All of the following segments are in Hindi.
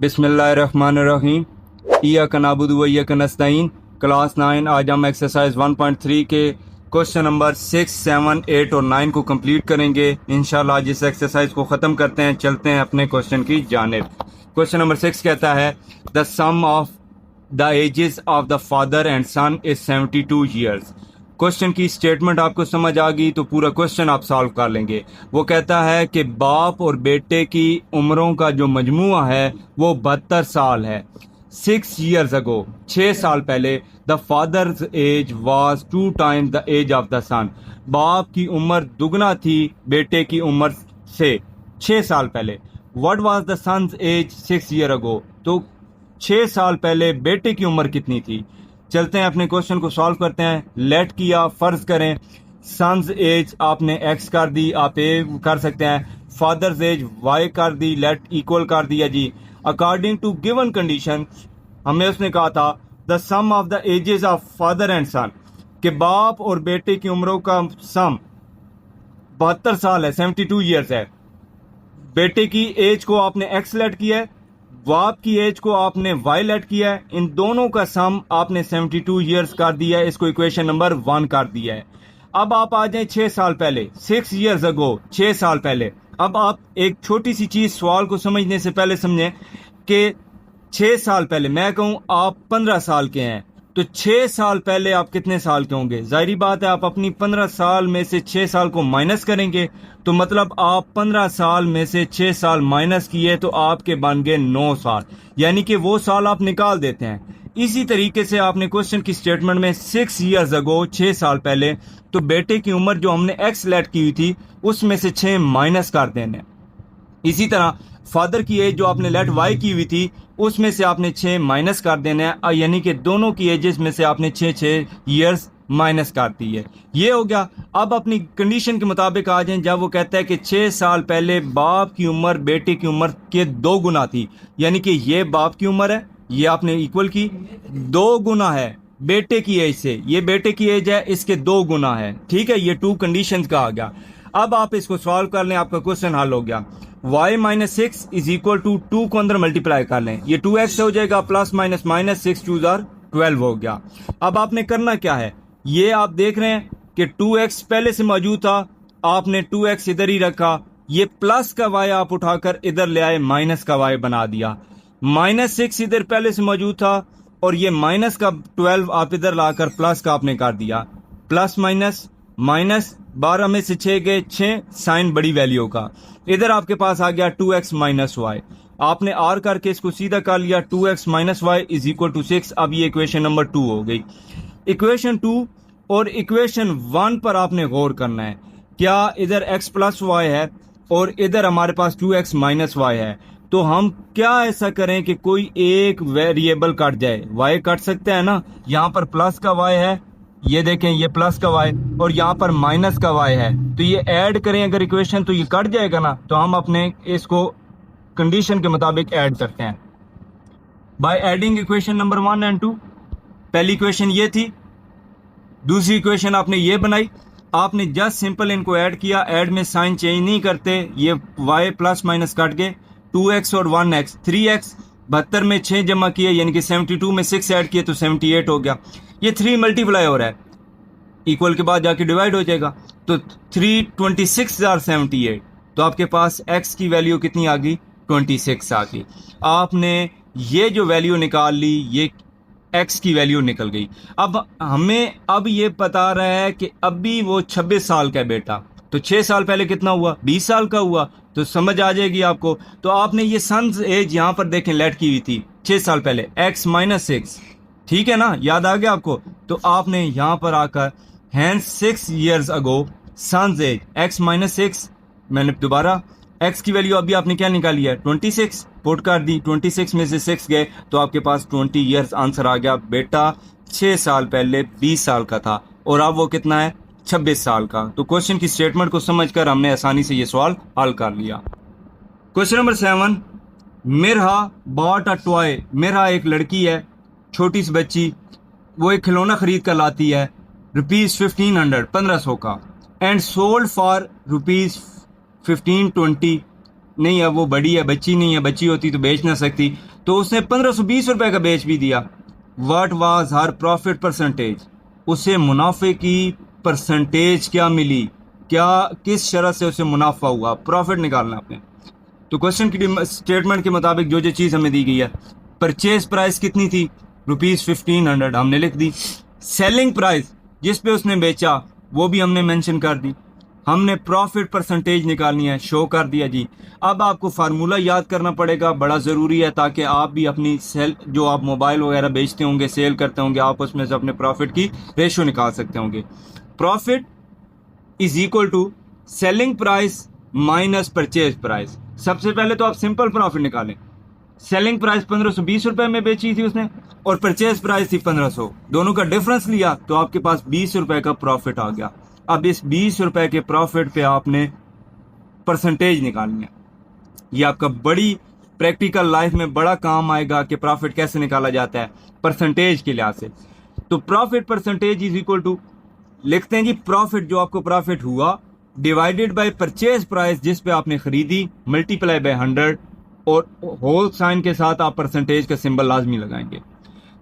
बिस्मिल्लाहिर्रहमानिर्रहीम। इय्याका नअबुदु व इय्याका नस्तईन। क्लास 9 आज हम एक्सरसाइज 1.3 के क्वेश्चन नंबर 6, 7, 8 और 9 को कंप्लीट करेंगे। इंशाल्लाह आज इस एक्सरसाइज को ख़त्म करते हैं, चलते हैं अपने क्वेश्चन की जानिब। क्वेश्चन नंबर 6 कहता है the sum of the ages of the father and son is 72 years. Question की स्टेटमेंट आपको समझ आ गई तो पूरा क्वेश्चन आप सॉल्व कर लेंगे। वो कहता है कि बाप और बेटे की उम्रों का जो मजमुआ है वो 72 साल है। 6 years ago, 6 साल पहले, the father's age was 2 times the age of the son. बाप की उम्र दुगना थी बेटे की उम्र से 6 साल पहले। What was the son's age 6 years ago? तो 6 साल पहले बेटे की उम्र कितनी थी? चलते हैं अपने क्वेश्चन को सॉल्व करते हैं। लेट किया, फर्ज करें सन्स एज आपने एक्स कर दी, आप ए कर सकते हैं। फादर्स एज वाई कर दी, लेट इक्वल कर दिया जी। अकॉर्डिंग टू गिवन कंडीशन हमें उसने कहा था the sum of the ages of father and son, कि बाप और बेटे की उम्रों का सम 72 साल है, 72 ईयर्स है। बेटे की एज को आपने एक्स लेट किया है, बाप की एज को आपने वाई लेट किया है, इन दोनों का सम आपने 72 ईयर्स कर दिया है। इसको इक्वेशन नंबर 1 कर दिया है। अब आप आ जाए 6 साल पहले, 6 years ago, 6 साल पहले। अब आप एक छोटी सी चीज सवाल को समझने से पहले समझें कि 6 साल पहले, मैं कहूं आप 15 साल के हैं, तो 6 साल पहले आप कितने साल के होंगे? जाहिर बात है आप अपनी 15 साल में से 6 साल को माइनस करेंगे, तो मतलब आप 15 साल में से 6 साल माइनस किए तो आपके बन गए 9 साल, यानी कि वो साल आप निकाल देते हैं। इसी तरीके से आपने क्वेश्चन की स्टेटमेंट में 6 years ago, 6 साल पहले, तो बेटे की उम्र जो हमने एक्स लेट की हुई थी उसमें से 6 माइनस कर देने। इसी तरह फादर की एज जो आपने लेट वाई की हुई थी उसमें से आपने 6 माइनस कर देना है, यानी कि दोनों की एजेस में से आपने 6 ईयर्स माइनस कर दी है। ये हो गया। अब अपनी कंडीशन के मुताबिक आ जाएं, जब वो कहता है कि 6 साल पहले बाप की उम्र बेटे की उम्र के 2 गुना थी, यानी कि ये बाप की उम्र है, ये आपने इक्वल की, 2 गुना है बेटे की एज से, ये बेटे की एज है, इसके 2 गुना है। ठीक है, ये 2 कंडीशंस का आ गया। अब आप इसको सॉल्व कर लें, आपका क्वेश्चन हल हो गया। y minus 6 is equal to 2 को अंदर मल्टीप्लाई कर लें, ये 2x हो जाएगा, प्लस माइनस माइनस 6 2 12 हो गया। अब आपने करना क्या है, ये आप देख रहे हैं कि 2x पहले से मौजूद था, आपने 2x इधर ही रखा, ये प्लस का y आप उठाकर इधर ले आए, माइनस का y बना दिया। माइनस 6 इधर पहले से मौजूद था और ये माइनस का 12 आप इधर लाकर प्लस का आपने कर दिया। प्लस माइनस माइनस, 12 में से 6 गए 6, साइन बड़ी वैल्यू का, इधर आपके पास आ गया 2x माइनस वाई। आपने आर करके इसको सीधा कर लिया, 2x minus y is equal to 6। अब ये इक्वेशन नंबर 2 हो गई। इक्वेशन 2 और इक्वेशन 1 पर आपने गौर करना है। क्या इधर x प्लस वाई है और इधर हमारे पास 2x माइनस वाई है, तो हम क्या ऐसा करें कि कोई एक वेरिएबल कट जाए? y कट सकते हैं ना, यहाँ पर प्लस का y है, ये देखें ये प्लस का y, और यहाँ पर माइनस का y है, तो ये ऐड करें अगर इक्वेशन तो ये कट जाएगा ना। तो हम अपने इसको कंडीशन के मुताबिक ऐड करते हैं by adding equation number 1 and 2। पहली इक्वेशन ये थी, दूसरी इक्वेशन आपने ये बनाई, आपने जस्ट सिंपल इनको ऐड किया। ऐड में साइन चेंज नहीं करते, ये y प्लस माइनस कट गए, 2x और 1x, 3x, 72 में 6 जमा किए यानी कि 72 में 6 ऐड किए तो 78 हो गया। ये 3 मल्टीप्लाई हो रहा है, इक्वल के बाद जाके डिवाइड हो जाएगा, तो 3 26 78, तो आपके पास x की वैल्यू कितनी आ गई? 26 आ गई। आपने ये जो वैल्यू निकाल ली, ये x की वैल्यू निकल गई। अब हमें अब ये बता रहा है कि अभी वो 26 साल का है बेटा, तो 6 साल पहले कितना हुआ? 20 साल का हुआ, तो समझ आ जाएगी आपको। तो आपने ये सन्स एज यहाँ पर देखें लेट की हुई थी 6 साल पहले, x माइनस 6, ठीक है ना, याद आ गया आपको। तो आपने यहाँ पर आकर hence 6 years ago son's age x minus 6, मैंने दोबारा x की वैल्यू अभी आपने क्या निकाली है? 26 पुट कर दी, 26 में से 6 गए तो आपके पास 20 years आंसर आ गया। बेटा 6 साल पहले 20 साल का था और अब वो कितना है? 26 साल का। तो क्वेश्चन की स्टेटमेंट को समझकर हमने आसानी से ये सवाल हल कर लिया। Question number 7, Mirha bought a toy. Mirha एक लड़की है, छोटी सी बच्ची, वो एक खिलौना खरीद कर लाती है ₹1500, 1500 का, एंड सोल्ड फॉर ₹1520। नहीं है, वो बड़ी है, बच्ची नहीं है, बच्ची होती तो बेच ना सकती, तो उसने 1520 रुपए का बेच भी दिया। What was her profit percentage, उसे मुनाफे की परसेंटेज क्या मिली, क्या किस शरत से उसे मुनाफा हुआ, प्रॉफिट निकालना आपने। तो क्वेश्चन की स्टेटमेंट के मुताबिक जो जो चीज़ हमें दी गई है, परचेज प्राइस कितनी थी, ₹1500 हमने लिख दी। सेलिंग प्राइस जिस पे उसने बेचा वो भी हमने मेंशन कर दी। हमने प्रॉफिट परसेंटेज निकालनी है, शो कर दिया जी। अब आपको फार्मूला याद करना पड़ेगा, बड़ा ज़रूरी है, ताकि आप भी अपनी सेल जो आप मोबाइल वगैरह बेचते होंगे, सेल करते होंगे, आप उसमें से अपने प्रॉफिट की रेशो निकाल सकते होंगे। Profit is equal to selling price minus purchase price. सबसे पहले तो आप सिंपल प्रॉफिट निकालें। सेलिंग प्राइस 1520 रुपए में बेची थी उसने और परचेज प्राइस थी 1500, दोनों का डिफरेंस लिया तो आपके पास 20 रुपए का प्रॉफिट आ गया। अब इस 20 रुपए के प्रॉफिट पे आपने परसेंटेज निकालनी है। ये आपका बड़ी प्रैक्टिकल लाइफ में बड़ा काम आएगा कि प्रॉफिट कैसे निकाला जाता है परसेंटेज के लिहाज से। तो profit percentage is equal to, लिखते हैं जी, प्रॉफिट जो आपको प्रॉफिट हुआ डिवाइडेड बाय परचेज प्राइस जिस पे आपने खरीदी, मल्टीप्लाई बाय 100, और होल साइन के साथ आप परसेंटेज का सिंबल लाजमी लगाएंगे।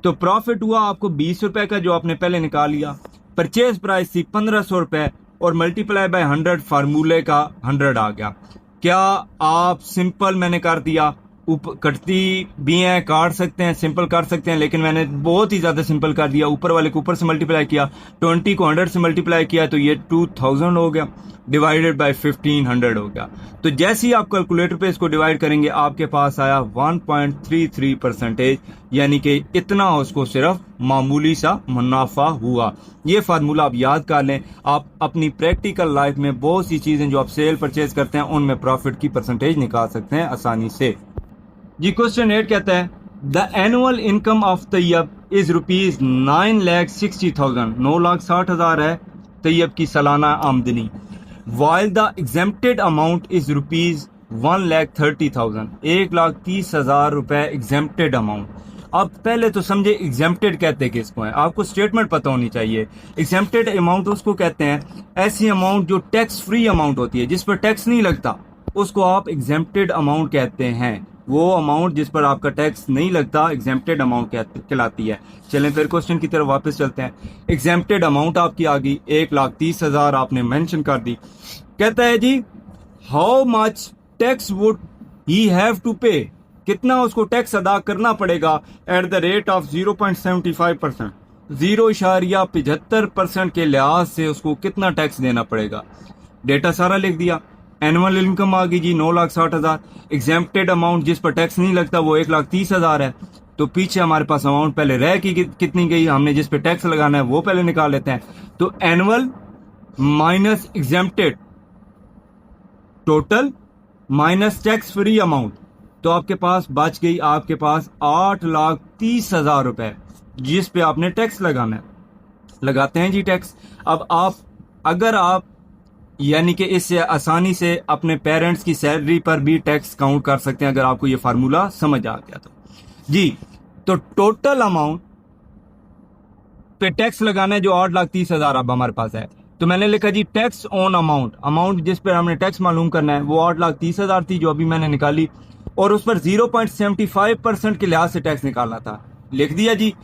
तो प्रॉफिट हुआ आपको 20 रुपए का जो आपने पहले निकाल लिया, परचेज प्राइस थी 1500 रुपए और मल्टीप्लाई बाय 100 फार्मूले का 100 आ गया। क्या आप सिंपल मैंने कर दिया, कटती भी हैं, काट सकते हैं, सिंपल कर सकते हैं, लेकिन मैंने बहुत ही ज़्यादा सिंपल कर दिया। ऊपर वाले को ऊपर से मल्टीप्लाई किया, 20 को 100 से मल्टीप्लाई किया तो ये 2000 हो गया, डिवाइडेड बाय 1500 हो गया। तो जैसे ही आप कैलकुलेटर पे इसको डिवाइड करेंगे आपके पास आया 1.33%, यानी कि इतना उसको सिर्फ मामूली सा मुनाफा हुआ। ये फार्मूला आप याद कर लें, आप अपनी प्रैक्टिकल लाइफ में बहुत सी चीज़ें जो आप सेल परचेज करते हैं उनमें प्रॉफिट की परसेंटेज निकाल सकते हैं आसानी से जी। क्वेश्चन 8 कहता है the annual income of Tayyab is ₹9,60,000, 9,60,000 है तैयब की सालाना आमदनी। While the exempted amount is ₹1,30,000, 1,30,000 रुपए एग्जेम्प्टेड अमाउंट। अब पहले तो समझे एग्जेम्प्टेड कहते किसको है, आपको स्टेटमेंट पता होनी चाहिए। एग्जेम्प्टेड अमाउंट उसको कहते हैं ऐसी अमाउंट जो टैक्स फ्री अमाउंट होती है, जिस पर टैक्स नहीं लगता, उसको आप एग्जेम्प्टेड अमाउंट कहते हैं। वो अमाउंट जिस पर आपका टैक्स नहीं लगता एग्जेम्प्टेड अमाउंट कहलाती है। चलें फिर क्वेश्चन की तरफ वापस चलते हैं। एग्जेम्प्टेड अमाउंट आपकी आ गई 1,30,000 आपने मेंशन कर दी। कहता है जी how much tax would he have to pay, कितना उसको टैक्स अदा करना पड़ेगा एट द रेट ऑफ 0.75%, 0.75% के लिहाज से उसको कितना टैक्स देना पड़ेगा। डेटा सारा लिख दिया। एनुअल इनकम आ गई जी 9,60,000, एग्जेम्प्टेड अमाउंट जिस पर टैक्स नहीं लगता वो 1,30,000 है। तो पीछे हमारे पास अमाउंट पहले रह की कितनी गई, हमने जिस पे टैक्स लगाना है वो पहले निकाल लेते हैं। तो annual minus exempted total minus tax free amount, तो आपके पास बच गई आपके पास 8,30,000 रुपए जिस पे आपने टैक्स लगाना है। लगाते हैं जी टैक्स। अब आप अगर आप यानी कि इससे आसानी से अपने पेरेंट्स की सैलरी पर भी टैक्स काउंट कर सकते हैं अगर आपको ये फार्मूला समझ आ गया तो जी। तो टोटल अमाउंट पे टैक्स लगाना है जो 8,30,000 अब हमारे पास है। तो मैंने लिखा जी टैक्स ऑन अमाउंट, अमाउंट जिस पर हमने टैक्स मालूम करना है वो 8,30,000 थी जो अभी मैंने निकाली, और उस पर 0.75% के लिहाज से टैक्स निकालना था। लिख दिया जी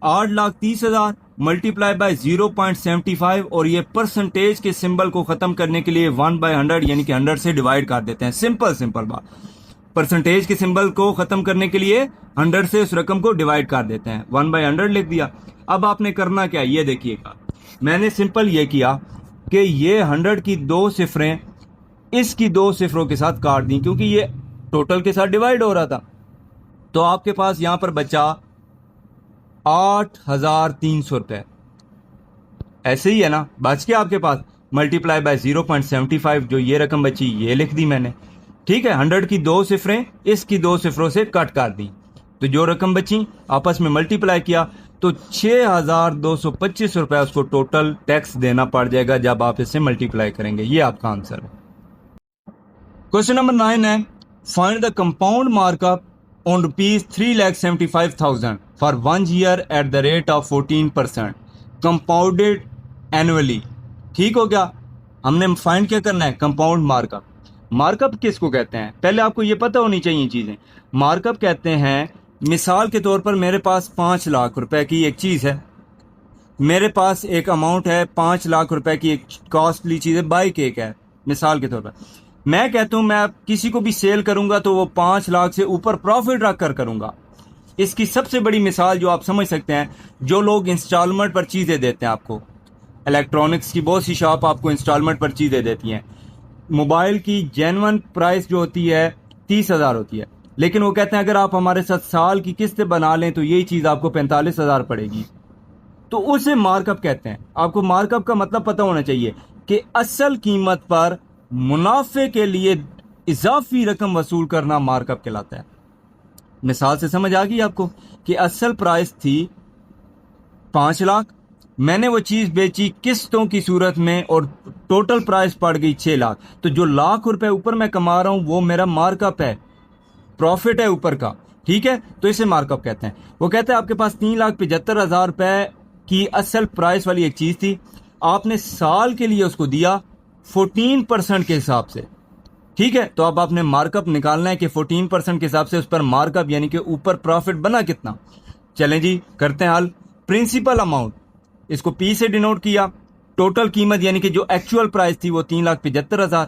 8,30,000 मल्टीप्लाई बाय 0.75, और ये परसेंटेज के सिंबल को खत्म करने के लिए 1/100 यानी कि 100 से डिवाइड कर देते हैं। सिंपल बात, परसेंटेज के सिंबल को खत्म करने के लिए 100 से उस रकम को डिवाइड कर देते हैं। 1/100 लिख दिया। अब आपने करना क्या, ये देखिएगा, मैंने सिंपल ये किया कि ये 100 की 2 सिफरें इसकी 2 सिफरों के साथ काट दी, क्योंकि ये टोटल के साथ डिवाइड हो रहा था। तो आपके पास यहां पर बचा 8,300 रुपए, ऐसे ही है ना, बच के आपके पास मल्टीप्लाई बाय 0.75 जो ये रकम बची ये लिख दी मैंने। ठीक है, 100 की 2 सिफरें इसकी 2 सिफरों से कट कर दी, तो जो रकम बची आपस में मल्टीप्लाई किया तो 6,225 रुपए उसको टोटल टैक्स देना पड़ जाएगा जब आप इससे मल्टीप्लाई करेंगे। ये आपका आंसर है। क्वेश्चन नंबर 9 है find the compound markup on ₹3,75,000 for 1 year at the rate of 14% compounded annually. ठीक हो गया, हमने फाइंड क्या करना है, कंपाउंड मार्कअप। मार्कअप किसको कहते हैं, पहले आपको ये पता होनी चाहिए चीजें। मार्कअप कहते हैं मिसाल के तौर पर मेरे पास 5 लाख रुपए की एक चीज़ है, मेरे पास एक अमाउंट है 5 लाख रुपए की एक कॉस्टली चीज़ है, बाइक एक है मिसाल के तौर पर। मैं कहता हूँ मैं किसी को भी सेल करूंगा तो वो 5 लाख से ऊपर प्रॉफिट रख कर करूंगा। इसकी सबसे बड़ी मिसाल जो आप समझ सकते हैं, जो लोग इंस्टॉलमेंट पर चीज़ें देते हैं आपको, इलेक्ट्रॉनिक्स की बहुत सी शॉप आपको इंस्टॉलमेंट पर चीज़ें देती हैं। मोबाइल की जेन्युइन प्राइस जो होती है 30,000 होती है, लेकिन वो कहते हैं अगर आप हमारे साथ साल की किस्तें बना लें तो यही चीज़ आपको 45,000 पड़ेगी। तो उसे मार्कअप कहते हैं। आपको मार्कअप का मतलब पता होना चाहिए कि असल कीमत पर मुनाफे के लिए इजाफी रकम वसूल करना मार्कअप कहलाता है। मिसाल से समझ आ गई आपको कि असल प्राइस थी 5 लाख, मैंने वो चीज बेची किस्तों की सूरत में और टोटल प्राइस पड़ गई 6 लाख, तो जो लाख रुपए ऊपर मैं कमा रहा हूं वो मेरा मार्कअप है, प्रॉफिट है ऊपर का। ठीक है, तो इसे मार्कअप कहते हैं। वो कहते हैं आपके पास 3,75,000 रुपए की असल प्राइस वाली एक चीज थी, आपने साल के लिए उसको दिया 14% के हिसाब से। ठीक है, तो अब आपने मार्कअप निकालना है कि 14% के हिसाब से उस पर मार्कअप यानी कि ऊपर प्रॉफिट बना कितना। चलें जी, करते हैं हल। प्रिंसिपल अमाउंट, इसको पी से डिनोट किया। टोटल कीमत यानी कि जो एक्चुअल प्राइस थी वो 3,75,000।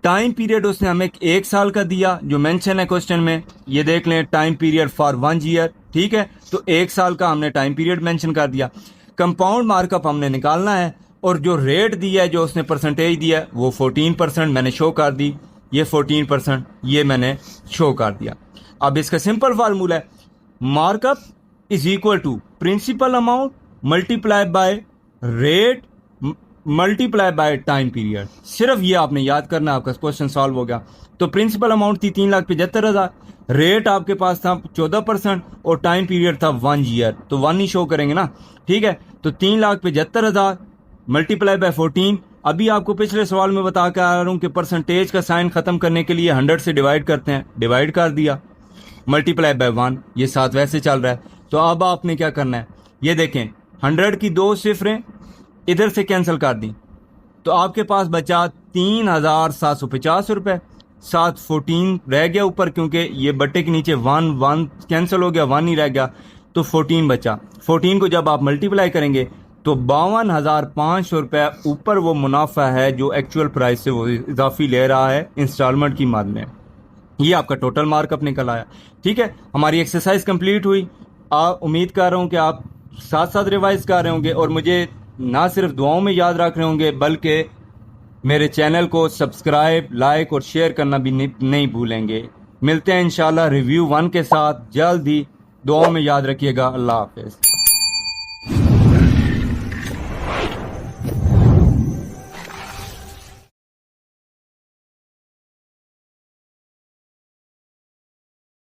टाइम पीरियड उसने हमें 1 साल का दिया जो मेंशन है क्वेश्चन में, ये देख लें, टाइम पीरियड फॉर 1 ईयर। ठीक है, तो 1 साल का हमने टाइम पीरियड मेंशन कर दिया। कंपाउंड मार्कअप हमने निकालना है और जो रेट दिया है, जो उसने परसेंटेज दिया है वो 14% मैंने शो कर दी। ये 14% ये मैंने शो कर दिया। अब इसका सिंपल फार्मूला है, markup is equal to principal amount multiply by rate multiply by time period. सिर्फ ये आपने याद करना, आपका क्वेश्चन सॉल्व हो गया। तो प्रिंसिपल अमाउंट थी 3,75,000, रेट आपके पास था 14% और टाइम पीरियड था 1 ईयर, तो 1 ही शो करेंगे ना। ठीक है, तो 3,75,000 मल्टीप्लाई बाय 14। अभी आपको पिछले सवाल में बता के आ रहा हूं कि परसेंटेज का साइन खत्म करने के लिए 100 से डिवाइड करते हैं, डिवाइड कर दिया, मल्टीप्लाई बाय 1, ये साथ वैसे चल रहा है। तो अब आपने क्या करना है, ये देखें 100 की 2 सिफरें इधर से कैंसिल कर दी, तो आपके पास बचा 3,750 रुपए। साथ 14 रह गया ऊपर, क्योंकि ये बट्टे के नीचे 1 कैंसिल हो गया, 1 ही रह गया, तो 14 बचा। 14 को जब आप मल्टीप्लाई करेंगे तो 52,500 रुपए ऊपर वो मुनाफा है जो एक्चुअल प्राइस से वो इजाफी ले रहा है इंस्टॉलमेंट की मद में। ये आपका टोटल मार्कअप निकल आया। ठीक है, हमारी एक्सरसाइज कंप्लीट हुई। उम्मीद कर रहा हूँ कि आप साथ साथ रिवाइज कर रहे होंगे और मुझे ना सिर्फ दुआओं में याद रख रहे होंगे, बल्कि मेरे चैनल को सब्सक्राइब, लाइक और शेयर करना भी नहीं भूलेंगे। मिलते हैं इंशाल्लाह रिव्यू 1 के साथ जल्द ही। दुआओं में याद रखिएगा। अल्लाह हाफिज।